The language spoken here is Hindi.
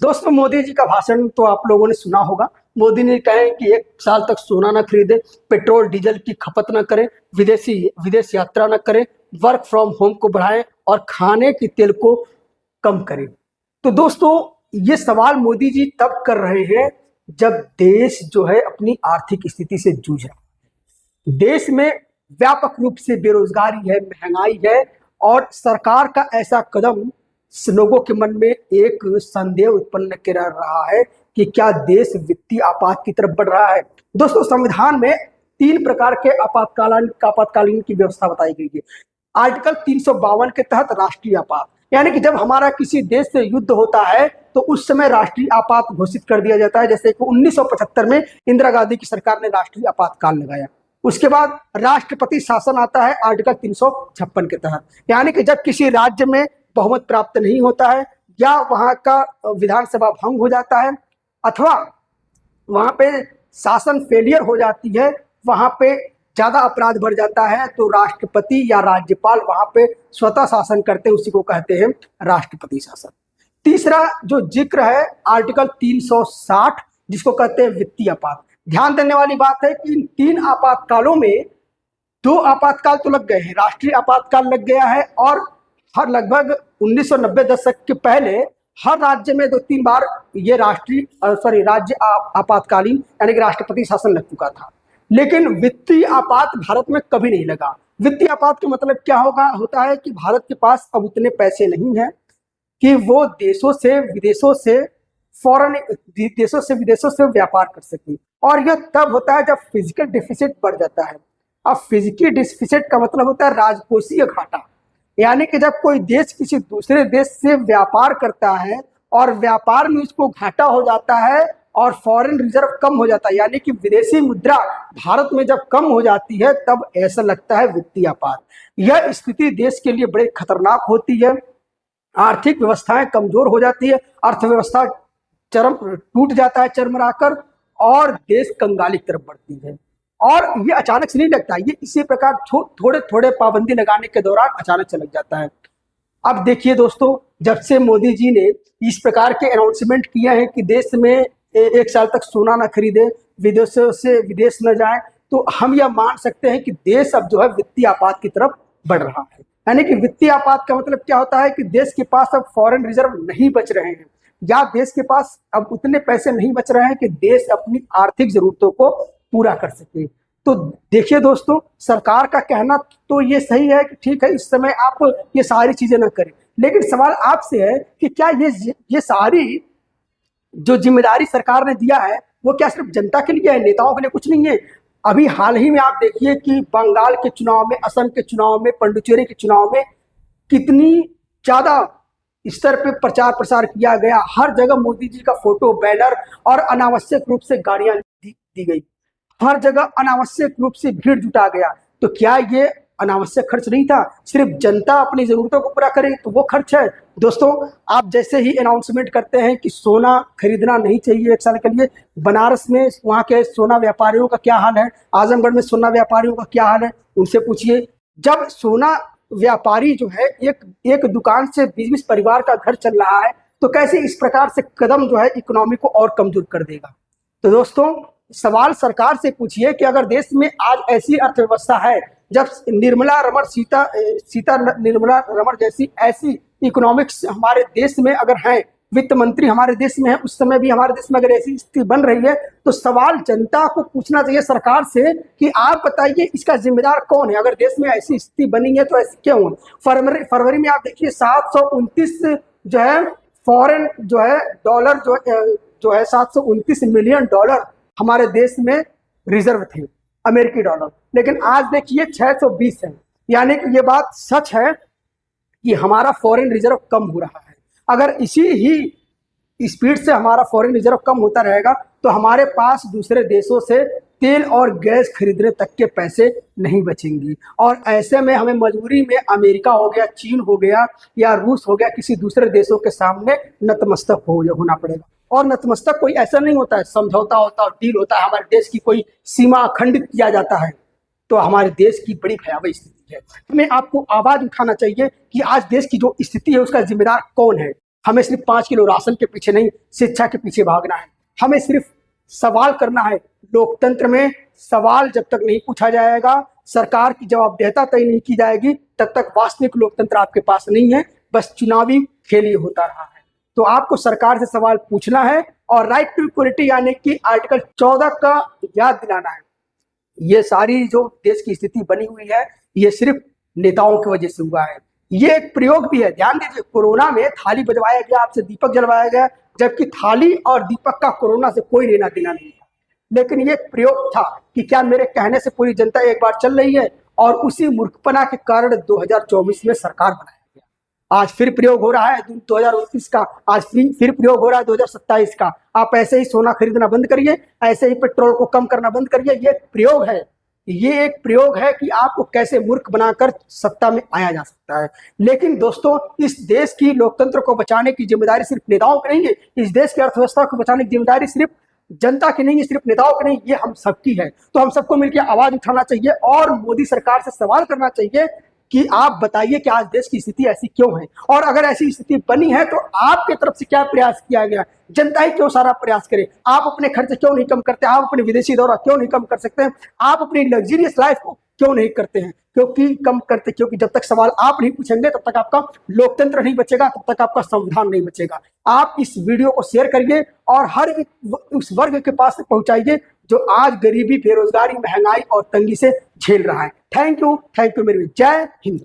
दोस्तों, मोदी जी का भाषण तो आप लोगों ने सुना होगा। मोदी ने कहा है कि 1 साल तक सोना न खरीदे, पेट्रोल डीजल की खपत न करें, विदेश यात्रा न करें, वर्क फ्रॉम होम को बढ़ाएं और खाने के तेल को कम करें। तो दोस्तों, ये सवाल मोदी जी तब कर रहे हैं जब देश जो है अपनी आर्थिक स्थिति से जूझ रहा है। देश में व्यापक रूप से बेरोजगारी है, महंगाई है और सरकार का ऐसा कदम लोगों के मन में एक संदेह उत्पन्न कर रहा है कि क्या देश वित्तीय आपात की तरफ बढ़ रहा है। दोस्तों, संविधान में 3 प्रकार के आपातकालीन की व्यवस्था बताई गई है। आर्टिकल 352 के तहत राष्ट्रीय आपात, यानी कि जब हमारा किसी देश से युद्ध होता है तो उस समय राष्ट्रीय आपात घोषित कर दिया जाता है। जैसे कि 1975 में इंदिरा गांधी की सरकार ने राष्ट्रीय आपातकाल लगाया। उसके बाद राष्ट्रपति शासन आता है आर्टिकल 356 के तहत, यानी कि जब किसी राज्य में बहुमत प्राप्त नहीं होता है या वहां का विधानसभा भंग हो जाता है अथवा वहां पे शासन फेलियर हो जाती है, वहां पे ज्यादा अपराध बढ़ जाता है, तो राष्ट्रपति या राज्यपाल वहां पे स्वतः शासन करते हैं, उसी को कहते हैं राष्ट्रपति शासन। तीसरा जो जिक्र है आर्टिकल 360, जिसको कहते हैं वित्तीय आपात। ध्यान देने वाली बात है कि इन 3 आपातकालों में 2 आपातकाल तो लग गए हैं, राष्ट्रीय आपातकाल लग गया है और हर लगभग 1990 दशक के पहले हर राज्य में 2-3 बार ये राज्य आपातकालीन यानी कि राष्ट्रपति शासन लग चुका था। लेकिन वित्तीय आपात भारत में कभी नहीं लगा। वित्तीय आपात का मतलब क्या होता है कि भारत के पास अब उतने पैसे नहीं हैं कि वो देशों से विदेशों से व्यापार कर सके, और यह तब होता है जब फिजिकल डिफिसिट बढ़ जाता है। अब फिजिकल डिफिसिट का मतलब होता है राजकोषीय घाटा, यानी कि जब कोई देश किसी दूसरे देश से व्यापार करता है और व्यापार में उसको घाटा हो जाता है और फॉरेन रिजर्व कम हो जाता है, यानी कि विदेशी मुद्रा भारत में जब कम हो जाती है तब ऐसा लगता है वित्तीय आपात। यह स्थिति देश के लिए बड़े खतरनाक होती है। आर्थिक व्यवस्थाएं कमजोर हो जाती है, अर्थव्यवस्था टूट जाता है चरमराकर और देश कंगाली की तरफ बढ़ती है। और ये अचानक से नहीं लगता, ये इसी प्रकार थोड़े थोड़े पाबंदी लगाने के दौरान अचानक से लग जाता है। अब देखिए दोस्तों, जब से मोदी जी ने इस प्रकार के अनाउंसमेंट किए हैं कि देश में 1 साल तक सोना न खरीदे, विदेशों से विदेश न जाए, तो हम यह मान सकते हैं कि देश अब जो है वित्तीय आपात की तरफ बढ़ रहा है। यानी कि वित्तीय आपात का मतलब क्या होता है कि देश के पास अब फॉरेन रिजर्व नहीं बच रहे हैं या देश के पास अब उतने पैसे नहीं बच रहे हैं कि देश अपनी आर्थिक जरूरतों को पूरा कर सके। तो देखिए दोस्तों, सरकार का कहना तो ये सही है कि ठीक है, इस समय आप ये सारी चीजें ना करें, लेकिन सवाल आपसे है कि क्या ये सारी जो जिम्मेदारी सरकार ने दिया है वो क्या सिर्फ जनता के लिए है, नेताओं के लिए कुछ नहीं है। अभी हाल ही में आप देखिए कि बंगाल के चुनाव में, असम के चुनाव में, पुडुचेरी के चुनाव में कितनी ज्यादा स्तर पे प्रचार प्रसार किया गया। हर जगह मोदी जी का फोटो, बैनर और अनावश्यक रूप से गाड़ियां दी गई। हर जगह अनावश्यक रूप से भीड़ जुटा गया। तो क्या ये अनावश्यक खर्च नहीं था? सिर्फ जनता अपनी जरूरतों को पूरा करे तो वो खर्च है। दोस्तों, आप जैसे ही अनाउंसमेंट करते हैं कि सोना खरीदना नहीं चाहिए 1 साल के लिए, बनारस में वहाँ के सोना व्यापारियों का क्या हाल है, आजमगढ़ में सोना व्यापारियों का क्या हाल है, उनसे पूछिए। जब सोना व्यापारी जो है एक दुकान से 20-20 परिवार का घर चल रहा है, तो कैसे इस प्रकार से कदम जो है इकोनॉमी को और कमजोर कर देगा। तो दोस्तों, सवाल सरकार से पूछिए कि अगर देश में आज ऐसी अर्थव्यवस्था है, जब निर्मला रमण जैसी ऐसी इकोनॉमिक्स हमारे देश में अगर है, वित्त मंत्री हमारे देश में है, उस समय भी हमारे देश में अगर ऐसी स्थिति बन रही है, तो सवाल जनता को पूछना चाहिए सरकार से कि आप बताइए इसका जिम्मेदार कौन है। अगर देश में ऐसी स्थिति बनी है तो ऐसी क्यों? फरवरी में आप देखिए 729 जो है फॉरेन जो है डॉलर जो है 729 मिलियन डॉलर हमारे देश में रिजर्व थे, अमेरिकी डॉलर, लेकिन आज देखिए 620 है। यानी कि ये बात सच है कि हमारा फॉरेन रिजर्व कम हो रहा है। अगर इसी ही स्पीड से हमारा फॉरेन रिजर्व कम होता रहेगा तो हमारे पास दूसरे देशों से तेल और गैस खरीदने तक के पैसे नहीं बचेंगी, और ऐसे में हमें मजबूरी में अमेरिका हो गया, चीन हो गया या रूस हो गया, किसी दूसरे देशों के सामने नतमस्तक होना पड़ेगा। और नतमस्तक कोई ऐसा नहीं होता है, समझौता होता है, डील होता है, हमारे देश की कोई सीमा अखंडित किया जाता है, तो हमारे देश की बड़ी भयावह स्थिति है। हमें आपको आवाज उठाना चाहिए कि आज देश की जो स्थिति है उसका जिम्मेदार कौन है। हमें सिर्फ 5 किलो राशन के पीछे नहीं, शिक्षा के पीछे भागना है। हमें सिर्फ सवाल करना है। लोकतंत्र में सवाल जब तक नहीं पूछा जाएगा, सरकार की जवाबदेहिता तय नहीं की जाएगी, तब तक वास्तविक लोकतंत्र आपके पास नहीं है, बस चुनावी खेल ही होता रहा है। तो आपको सरकार से सवाल पूछना है और राइट टू इक्वलिटी यानी कि आर्टिकल 14 का याद दिलाना है। ये सारी जो देश की स्थिति बनी हुई है, ये सिर्फ नेताओं की वजह से हुआ है। ये एक प्रयोग भी है। ध्यान दीजिए, कोरोना में थाली बजवाया गया, आपसे दीपक जलवाया गया, जबकि थाली और दीपक का कोरोना से कोई लेना देना नहीं था। लेकिन ये प्रयोग था कि क्या मेरे कहने से पूरी जनता एक बार चल रही है, और उसी मूर्खपना के कारण 2024 में सरकार बनाया गया। आज फिर प्रयोग हो रहा है 2029 का, आज फिर प्रयोग हो रहा है 2027 का। आप ऐसे ही सोना खरीदना बंद करिए, ऐसे ही पेट्रोल को कम करना बंद करिए। ये प्रयोग है, ये एक प्रयोग है कि आपको कैसे मूर्ख बनाकर सत्ता में आया जा सकता है। लेकिन दोस्तों, इस देश की लोकतंत्र को बचाने की जिम्मेदारी सिर्फ नेताओं की नहीं है, इस देश की अर्थव्यवस्था को बचाने की जिम्मेदारी सिर्फ जनता की नहीं है, सिर्फ नेताओं की नहीं, ये हम सबकी है। तो हम सबको मिलकर आवाज उठाना चाहिए और मोदी सरकार से सवाल करना चाहिए कि आप बताइए कि आज देश की स्थिति ऐसी क्यों है, और अगर ऐसी स्थिति बनी है तो आपके तरफ से क्या प्रयास किया गया। जनता ही क्यों सारा प्रयास करे। आप अपने खर्च क्यों नहीं कम करते, आप अपने विदेशी दौरा क्यों नहीं कम कर सकते हैं, आप अपनी लग्जरियस लाइफ को क्यों नहीं करते हैं, क्योंकि जब तक सवाल आप नहीं पूछेंगे तब तक आपका लोकतंत्र नहीं बचेगा, तब तक आपका संविधान नहीं बचेगा। आप इस वीडियो को शेयर करिए और हर उस वर्ग के पास पहुंचाइए जो आज गरीबी, बेरोजगारी, महंगाई और तंगी से झेल रहा है। थैंक यू मेरी। जय हिंद।